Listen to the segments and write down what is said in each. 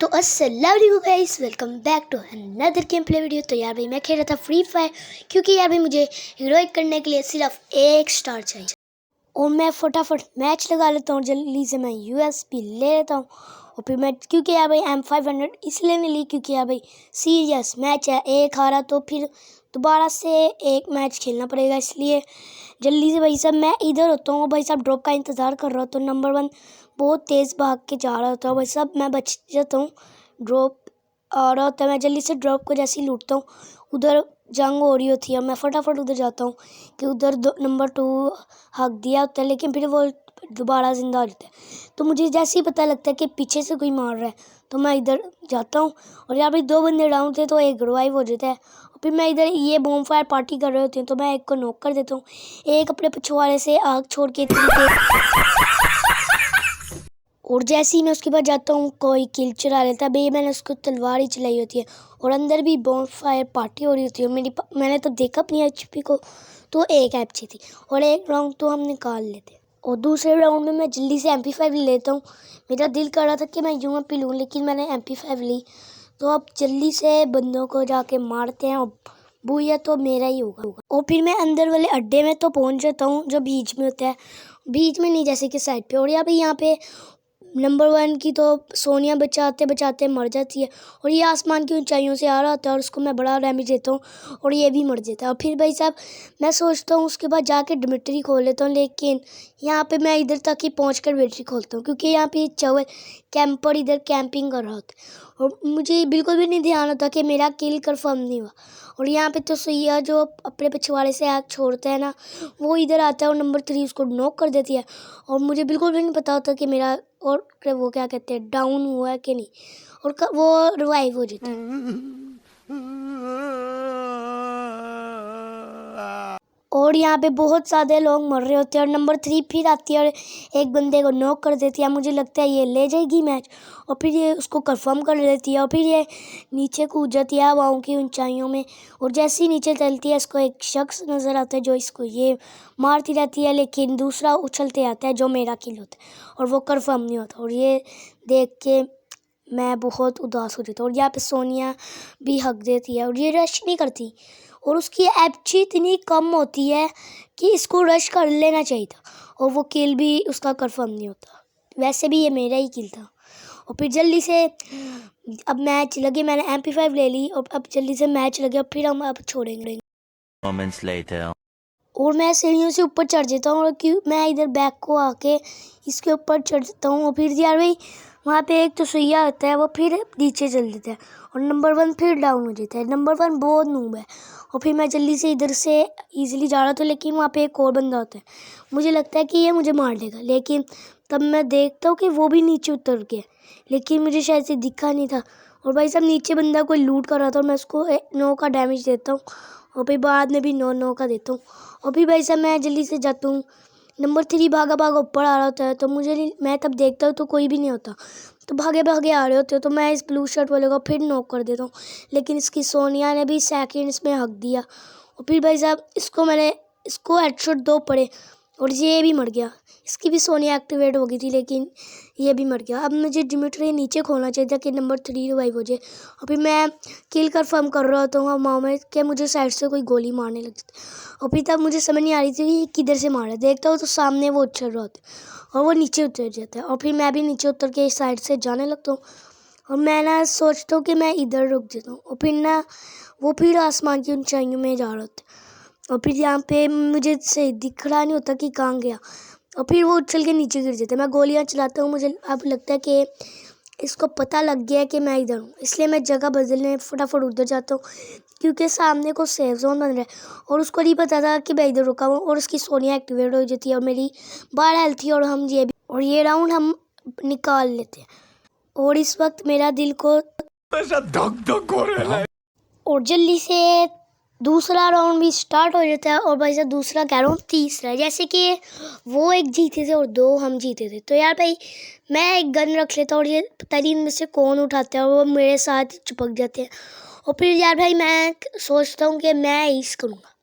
तो अस्सलाम वालेकुम guys, welcome back to another game play video. तो यार भाई मैं खेल रहा था फ्री फायर, क्योंकि यार भाई मुझे हीरोइक करने के लिए सिर्फ एक स्टार चाहिए और मैं फटाफट मैच लगा लेता हूँ। जल्दी से मैं यूएसपी ले लेता हूँ और फिर मैं, क्योंकि यार भाई M500 इसलिए नहीं ली क्योंकि यार भाई सीरियस मैच है, एक हारा तो फिर दोबारा से एक मैच खेलना पड़ेगा। इसलिए जल्दी से भाई साहब मैं इधर होता हूँ, भाई साहब ड्रॉप का इंतज़ार कर रहा हूँ। तो नंबर 1 बहुत तेज़ भाग के जा रहा होता है, भाई साहब मैं बच जाता हूँ। ड्रॉप आ रहा होता है, मैं जल्दी से ड्रॉप को जैसे ही लूटता हूँ, उधर जंग हो रही होती है, मैं फटाफट उधर जाता हूँ कि उधर नंबर 2 हक दिया होता है, लेकिन फिर वो दोबारा ज़िंदा हो जाता है। तो मुझे जैसे ही पता लगता है कि पीछे से कोई मार रहा है, तो मैं इधर जाता हूँ और यहाँ पे 2 बंदे डाउन थे तो एक रिवाइव हो जाता है। और फिर मैं इधर, ये बॉम फायर पार्टी कर रहे होते हैं, तो मैं एक को नॉक कर देता हूँ। एक अपने पिछवाड़े से आग छोड़ के और जैसे ही मैं उसके पास जाता हूँ कोई किल चुरा लेता है। भाई मैंने उसको तलवार ही चलाई होती है और अंदर भी बॉम फायर पार्टी हो रही होती है। मैंने तो देखा अपनी एचपी को, तो एक एचपी थी और एक राउंड तो हम निकाल लेते। और दूसरे राउंड में मैं जल्दी से MP5 ले लेता हूँ। मेरा दिल कर रहा था कि मैं UMP लूँ, लेकिन मैंने MP5 ली। तो अब जल्दी से बंदों को जाके मारते हैं और बुया तो मेरा ही होगा। और फिर मैं अंदर वाले अड्डे में तो पहुँच जाता हूँ जो बीच में होता है, बीच में नहीं, जैसे कि साइड पे। और यहाँ पे नंबर 1 की तो सोनिया बचाते बचाते मर जाती है और ये आसमान की ऊंचाइयों से आ रहा होता है और उसको मैं बड़ा डैमेज देता हूँ और ये भी मर जाता है। और फिर भाई साहब मैं सोचता हूँ उसके बाद जाके डमिट्री खोल लेता हूँ, लेकिन यहाँ पे मैं इधर तक ही पहुँच कर बैटरी खोलता हूँ, क्योंकि यहाँ पे चौल कैंपर इधर कैंपिंग कर रहा होता है और मुझे बिल्कुल भी नहीं ध्यान होता कि मेरा किल कंफर्म नहीं हुआ। और यहाँ पे तो सैया जो अपने पिछवाड़े से आग छोड़ता है ना, वो इधर आता है और नंबर 3 उसको नॉक कर देती है और मुझे बिल्कुल भी नहीं पता होता कि मेरा और वो क्या कहते हैं डाउन हुआ है कि नहीं, और वो रिवाइव हो जाता है। और यहाँ पे बहुत सारे लोग मर रहे होते हैं और नंबर 3 फिर आती है और एक बंदे को नॉक कर देती है। मुझे लगता है ये ले जाएगी मैच और फिर ये उसको कंफर्म कर लेती है और फिर ये नीचे कूद जाती है हवाओं की ऊंचाइयों में। और जैसे ही नीचे चलती है, इसको एक शख्स नज़र आता है जो इसको ये मारती रहती है, लेकिन दूसरा उछलते आता है जो मेरा किल होता है और वो कंफर्म नहीं होता। और ये देख के मैं बहुत उदास हो जाता हूँ। और यहाँ पे सोनिया भी हक देती है और ये रश नहीं करती और उसकी एफजी इतनी कम होती है कि इसको रश कर लेना चाहिए था और वो किल भी उसका कंफर्म नहीं होता। वैसे भी ये मेरा ही किल था। और फिर जल्दी से अब मैच लगे, मैंने MP5 ले ली और अब जल्दी से मैच लगे और फिर हम अब छोड़ेंगे। Moments later. और मैं सीढ़ियों से ऊपर चढ़ जाता हूँ और क्यों मैं इधर बैक को आके इसके ऊपर चढ़ जाता हूँ। और फिर यार भाई वहाँ पे एक तो सुइया होता है, वो फिर नीचे चल जाता है और नंबर 1 फिर डाउन हो जाता है। नंबर 1 बहुत नूब है और फिर मैं जल्दी से इधर से इजीली जा रहा था, लेकिन वहाँ पे एक और बंदा होता है। मुझे लगता है कि ये मुझे मार देगा, लेकिन तब मैं देखता हूँ कि वो भी नीचे उतर गया, लेकिन मुझे शायद से दिखा नहीं था। और भाई साहब नीचे बंदा कोई लूट कर रहा था और मैं उसको 9 का डैमेज देता हूँ और फिर बाद में भी 9 का देता हूँ। और फिर भाई साहब मैं जल्दी से जाता हूँ, नंबर 3 भागा भागा ऊपर आ रहा होता है, तो मैं तब देखता हूँ तो कोई भी नहीं होता, तो भागे भागे आ रहे होते हो, तो मैं इस ब्लू शर्ट वाले को फिर नॉक कर देता हूँ, लेकिन इसकी सोनिया ने भी सेकंड्स में हक दिया। और फिर भाई साहब इसको हेडशॉट 2 पड़े और ये भी मर गया। इसकी भी सोनिया एक्टिवेट हो गई थी, लेकिन ये भी मर गया। अब मुझे डिमिट्री नीचे खोलना चाहिए था कि नंबर 3 रिवाइव हो जाए। और फिर मैं किल कंफर्म कर रहा होता हूँ माँ में कि मुझे साइड से कोई गोली मारने लग जाती, और फिर तब मुझे समझ नहीं आ रही थी कि किधर से मारा। देखता हूँ तो सामने वो उछल रहा होता है और वो नीचे उतर जाता है और फिर मैं भी नीचे उतर के इस साइड से जाने लगता हूँ और मैं ना सोचता हूँ कि मैं इधर रुक जाता हूँ और फिर ना वो फिर आसमान की ऊंचाइयों में जा रहा होता है और फिर यहाँ पे मुझे सही दिख रहा नहीं होता कि कहाँ गया और फिर वो उछल के नीचे गिर जाता है। मैं गोलियाँ चलाता हूँ, मुझे अब लगता है कि इसको पता लग गया है कि मैं इधर हूँ, इसलिए मैं जगह बदलने फटाफट उधर जाता हूँ, क्योंकि सामने को सेफ जोन बन रहा है और उसको नहीं पता था कि मैं इधर रुका हूँ। और उसकी सोनिया एक्टिवेट हो जाती है और मेरी 12 हेल्थ थी और ये राउंड हम निकाल लेते हैं। और इस वक्त मेरा दिल को ऐसा धक धक हो रहा है और जल्दी से दूसरा राउंड भी स्टार्ट हो जाता है। और भाई साहब दूसरा कह रहा हूँ तीसरा, जैसे कि वो एक जीते थे और 2 हम जीते थे, तो यार भाई मैं एक गन रख लेता हूँ और ये पता नहीं इनमें से कौन उठाते हैं और वो मेरे साथ चिपक जाते हैं। और फिर यार भाई मैं सोचता हूँ कि मैं इस करूँगा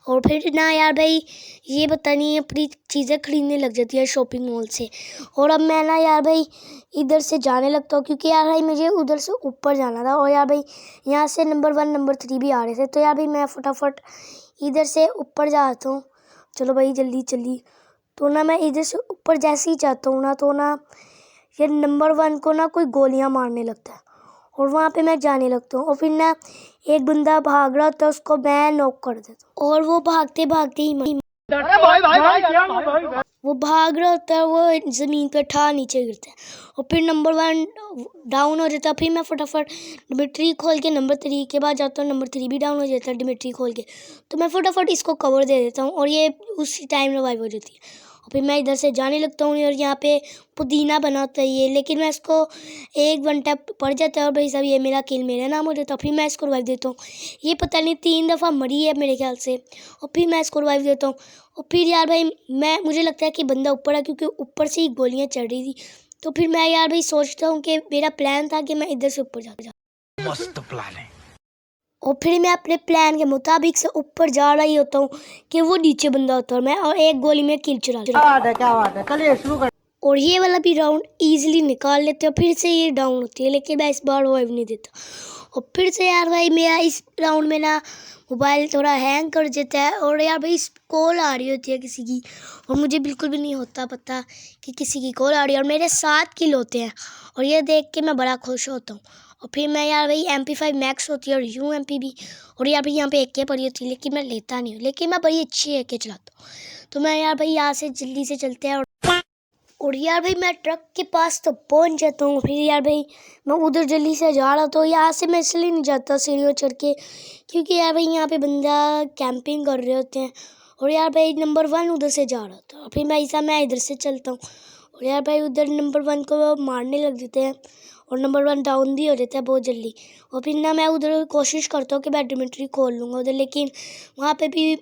और फिर ना यार भाई ये पता नहीं अपनी चीज़ें खरीदने लग जाती है शॉपिंग मॉल से। और अब मैं ना यार भाई इधर से जाने लगता हूँ क्योंकि यार भाई मुझे उधर से ऊपर जाना था और यार भाई यहाँ से नंबर 1 नंबर 3 भी आ रहे थे। तो यार भाई मैं फटाफट इधर से ऊपर जाता हूँ। चलो भाई जल्दी जल्दी। तो ना मैं इधर से ऊपर जैसे ही जाता हूँ ना तो ना ये नंबर 1 को ना कोई गोलियां मारने लगता है और वहाँ पे मैं जाने लगता हूँ। और फिर ना एक बंदा भाग रहा होता है, उसको मैं नॉक कर देता हूँ और वो भागते भागते ही वो भाग रहा होता है, वो ज़मीन पे ठा नीचे गिरता है और फिर नंबर 1 डाउन हो जाता है। फिर मैं फटाफट डिमिट्री खोल के नंबर 3 के बाद जाता हूँ, नंबर 3 भी डाउन हो जाता है डिमिट्री खोल के। तो मैं फटाफट इसको कवर दे देता हूँ और ये उसी टाइम रिवाइव हो जाती है। और फिर मैं इधर से जाने लगता हूँ और यहाँ पे पुदीना बना होता है ये, लेकिन मैं इसको 1 घंटा पड़ जाता है और भाई साहब ये मेरा किल मेरा नाम हो जाता है। फिर मैं इसको रिवाइव देता हूँ। ये पता नहीं 3 दफ़ा मरी है मेरे ख्याल से और फिर मैं इसको रिवाइव देता हूँ। और फिर यार भाई मुझे लगता है कि बंदा ऊपर है क्योंकि ऊपर से ही गोलियां चढ़ रही थी। तो फिर मैं यार भाई सोचता हूँ कि मेरा प्लान था कि मैं इधर से ऊपर जा मस्त प्लान है। और फिर मैं अपने प्लान के मुताबिक से ऊपर जा रही होता हूँ कि वो नीचे बंदा होता है मैं और एक गोली में किल चुरा क्या बात है। चलिए शुरू कर। और ये वाला भी राउंड इजीली निकाल लेते हैं। फिर से ये डाउन होती है लेकिन मैं इस बार रिवाइव नहीं देता। और फिर से यार भाई मेरा इस राउंड में ना मोबाइल थोड़ा हैंग कर देता है और यार भाई कॉल आ रही होती है किसी की और मुझे बिल्कुल भी नहीं होता पता कि किसी की कॉल आ रही है और मेरे 7 किल होते हैं और ये देख के मैं बड़ा खुश होता हूँ। और फिर मैं यार भाई MP5 मैक्स होती है और UMP भी, और यार भाई यहाँ पे AK पड़ी होती है लेकिन मैं लेता नहीं हूँ, लेकिन मैं बड़ी अच्छी AK चलाता हूँ। तो मैं यार भाई यहाँ से जल्दी से चलते हैं और यार भाई मैं ट्रक के पास तो पहुंच जाता हूँ। फिर यार भाई मैं उधर जल्दी से जा रहा तो यहाँ से मैं इसलिए नहीं जाता सीढ़ियों चढ़ के क्योंकि यार भाई यहाँ पे बंदा कैंपिंग कर रहे होते हैं और यार भाई नंबर 1 उधर से जा रहा था। फिर भाई साहब मैं इधर से चलता हूँ और यार भाई उधर नंबर 1 को मारने लग देते हैं और नंबर 1 डाउन भी हो जाता है बहुत जल्दी। और फिर ना मैं उधर कोशिश करता हूँ कि मैं डिमिट्री खोल लूँगा उधर, लेकिन वहाँ पे भी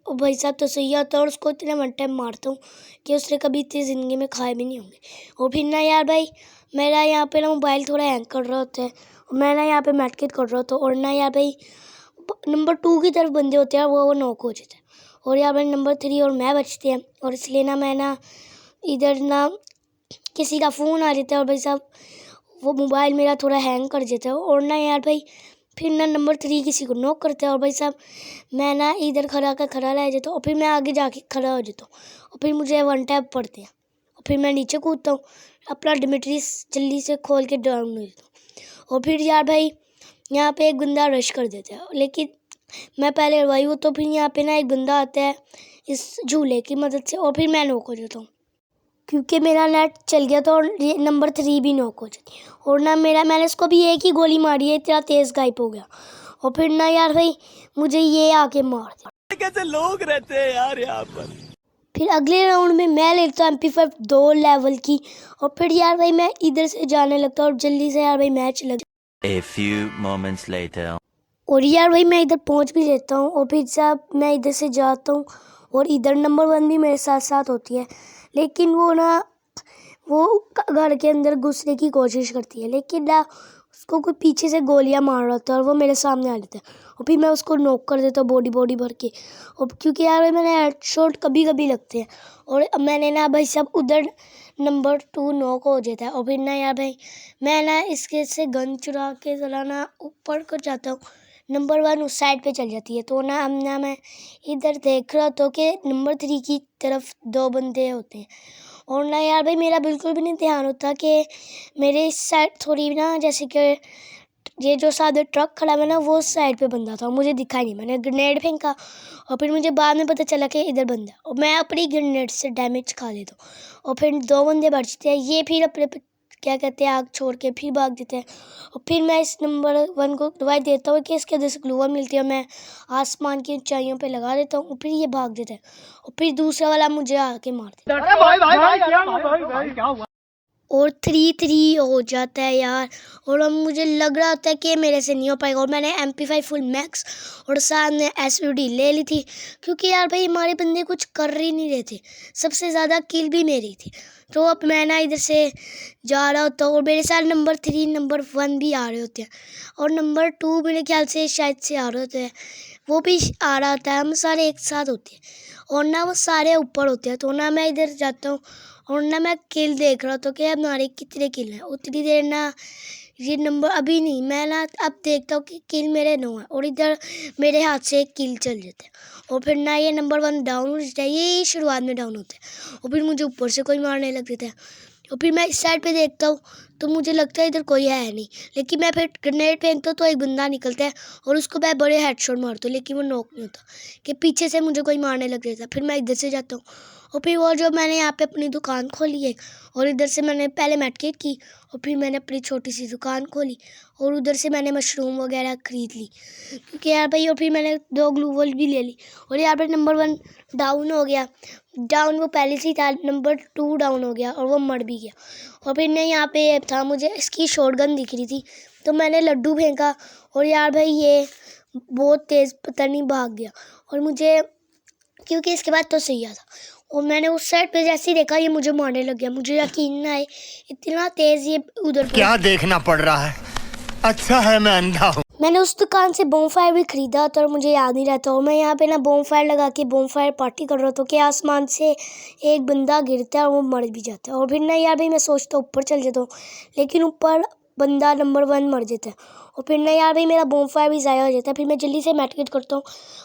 और भाई साहब तो सही होता है और उसको इतने वन टाइम मारता हूँ कि उसने कभी इतनी ज़िंदगी में खाए भी नहीं होंगे। और फिर ना यार भाई मेरा यहाँ पे ना मोबाइल थोड़ा हैंग कर रहा होता है और मैं ना यहाँ पे मेडकिट कर रहा होता हूँ और ना यार भाई नंबर 2 की तरफ बंदे होते हैं वो नॉक हो जाते हैं और यार भाई नंबर 3 और मैं बचते हैं। और इसलिए ना मैं ना इधर ना किसी का फ़ोन आ जाता है और भाई साहब वो मोबाइल मेरा थोड़ा हैंग कर देता है और ना यार भाई फिर ना नंबर 3 किसी को नॉक करता है और भाई साहब मैं ना इधर खड़ा रह जाता हूँ और फिर मैं आगे जाके खड़ा हो जाता हूँ और फिर मुझे 1 टैप पड़ते हैं और फिर मैं नीचे कूदता हूँ, अपना डिमिट्री जल्दी से खोल के डाउन हो जाता हूँ। और फिर यार भाई यहाँ पे एक बंदा रश कर देता है लेकिन मैं पहले रिवाइव हूँ। तो फिर यहाँ पे ना एक बंदा आता है इस झूले की मदद से और फिर मैं नॉक हो जाता हूँ क्योंकि मेरा नेट चल गया था और ये नंबर 3 भी नॉक हो जाती है और ना मैंने इसको भी एक ही गोली मारी है, इतना तेज़ गायब हो गया। और फिर ना यार भाई मुझे ये आके मार दिया। कैसे लोग रहते हैं यार यहाँ पर। फिर अगले राउंड में मैं लेता हूँ MP5 2 लेवल की और फिर यार भाई मैं इधर से जाने लगता हूँ और जल्दी से यार भाई मैच लग। A few moments later. और यार भाई मैं इधर पहुँच भी लेता हूँ और फिर साहब मैं इधर से जाता हूँ और इधर नंबर 1 भी मेरे साथ साथ होती है लेकिन वो घर के अंदर घुसने की कोशिश करती है लेकिन ना उसको कोई पीछे से गोलियां मार रहा था और वो मेरे सामने आ जाता है और फिर मैं उसको नॉक कर देता हूँ बॉडी भर के। और क्योंकि यार भाई मैंने हेडशॉट कभी कभी लगते हैं और अब मैंने ना भाई सब उधर नंबर 2 नॉक हो जाता है और फिर ना यार भाई मैं ना इसके से गन चुरा के चलाना ऊपर को जाता हूँ, नंबर 1 उस साइड पे चल जाती है। तो ना अब ना मैं इधर देख रहा था कि नंबर 3 की तरफ 2 बंदे होते हैं और ना यार भाई मेरा बिल्कुल भी नहीं ध्यान होता कि मेरे इस साइड थोड़ी ना जैसे कि ये जो साथ ट्रक खड़ा है ना वो उस साइड पे बंदा था, मुझे दिखा नहीं, मैंने ग्रेनेड फेंका और फिर मुझे बाद में पता चला कि इधर बंदा और मैं अपनी ग्रेनेड से डैमेज खा लेता हूँ और फिर 2 बंदे बचते हैं। ये फिर अपने क्या कहते हैं आग छोड़ के फिर भाग देते हैं और फिर मैं इस नंबर 1 को दवाई देता हूँ कि इसके अंदर से ग्लूवाल मिलती है, मैं आसमान की ऊंचाइयों पे लगा देता हूँ और फिर ये भाग देता है और फिर दूसरा वाला मुझे आके मार देता है। और 3-3 हो जाता है यार। और अब मुझे लग रहा होता है कि मेरे से नहीं हो पाएगा। और मैंने MP5 फुल मैक्स और साथ में SVD ले ली थी, क्योंकि यार भाई हमारे बंदे कुछ कर ही नहीं रहे थे, सबसे ज़्यादा किल भी मेरी थी। तो अब मैं ना इधर से जा रहा होता हूँ और मेरे साथ नंबर 3 नंबर 1 भी आ रहे होते हैं और नंबर 2 मेरे ख्याल से शायद से आ रहे होते हैं, वो भी आ रहा होता है। हम सारे एक साथ होते हैं और ना वो सारे ऊपर होते हैं। तो ना मैं इधर जाता हूँ और ना मैं किल देख रहा था कि हमारे कितने किल हैं। उतनी देर ना ये नंबर अभी नहीं, मैं ना अब देखता हूँ कि किल मेरे 9 है और इधर मेरे हाथ से एक किल चल जाता है और फिर ना ये नंबर 1 डाउन हो जाता है। ये शुरुआत में डाउन होता है और फिर मुझे ऊपर से कोई मारने लग जाता है और फिर मैं इस साइड पे देखता हूँ तो मुझे लगता है इधर कोई है नहीं, लेकिन मैं फिर ग्रेनेड फेंकता हूँ तो एक बंदा निकलता है और उसको मैं बड़े हेडशॉट मारता हूँ, लेकिन वो नॉक नहीं होता कि पीछे से मुझे कोई मारने लग जाता है। फिर मैं इधर से जाता हूँ और फिर वो जो मैंने यहाँ पे अपनी दुकान खोली है और इधर से मैंने पहले मेडकिट की और फिर मैंने अपनी छोटी सी दुकान खोली और उधर से मैंने मशरूम वगैरह ख़रीद ली, क्योंकि यार भाई और फिर मैंने 2 ग्लू वॉल भी ले ली और यहाँ पर नंबर 1 डाउन हो गया। डाउन वो पहले से ही था, नंबर 2 डाउन हो गया और वो मर भी गया। और फिर मैं यहाँ पे था, मुझे इसकी शॉटगन दिख रही थी तो मैंने लड्डू फेंका और यार भाई ये बहुत तेज़ पता नहीं भाग गया और मुझे, क्योंकि इसके बाद तो सही था और मैंने उस साइड पे जैसे ही देखा ये मुझे मारने लग गया। मुझे यकीन ना आए, इतना तेज़ ये उधर क्या देखना पड़ रहा है, अच्छा है मैं अंधा हूँ। मैंने उस दुकान से बोमफायर भी खरीदा था और मुझे याद नहीं रहता और मैं यहाँ पे ना बोमफायर लगा के बोमफायर पार्टी कर रहा था कि आसमान से एक बंदा गिरता है और वो मर भी जाता है और फिर ना यार भाई मैं सोचता हूँ ऊपर चल जाता हूँ, लेकिन ऊपर बंदा नंबर 1 मर जाता है और फिर ना यार भाई मेरा बोमफायर भी ज़ाया हो जाता है। फिर मैं जल्दी से मेडकिट करता हूँ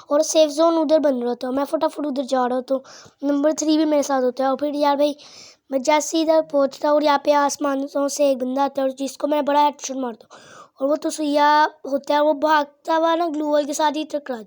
और सेफ जोन उधर बन रहा था, मैं फटाफट उधर जा रहा था। नंबर 3 भी मेरे साथ होता है और फिर यार भाई मैं जैसे इधर पहुँचता हूँ और यहाँ पे आसमानों से एक बंदा आता है और जिसको मैं बड़ा हेडशॉट मारता हूँ और वो तो सुइया होता है, वो भागता हुआ ना ग्लू वॉल के साथ ही टकरा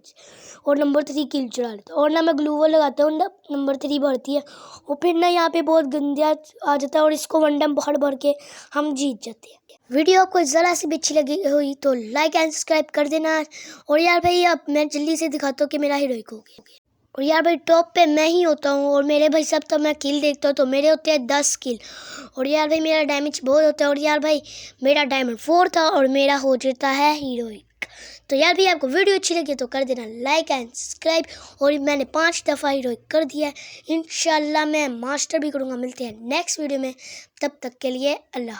और नंबर 3 किल चुरा लेता है और ना मैं ग्लू वॉल लगाता हूँ ना नंबर 3 भरती है और फिर ना यहाँ पे बहुत गंदा आ जाता है और इसको वन डम भर के हम जीत जाते हैं। वीडियो आपको ज़रा सी भी अच्छी लगी हुई तो लाइक एंड सब्सक्राइब कर देना। और यार भाई अब मैं जल्दी से दिखाता हूँ कि मेरा हीरोइक हो गया और यार भाई टॉप पे मैं ही होता हूँ और मेरे भाई सब तो मैं किल देखता हूँ तो मेरे होते हैं 10 किल और यार भाई मेरा डैमेज बहुत होता है और यार भाई मेरा डायमंड 4 था और मेरा हो जाता है हीरोइक। तो यार भाई आपको वीडियो अच्छी लगी तो कर देना लाइक एंड सब्सक्राइब और मैंने 5 दफ़ा हीरोइक कर दिया है, इंशाल्लाह मैं मास्टर भी करूँगा। मिलते हैं नेक्स्ट वीडियो में, तब तक के लिए अल्लाह।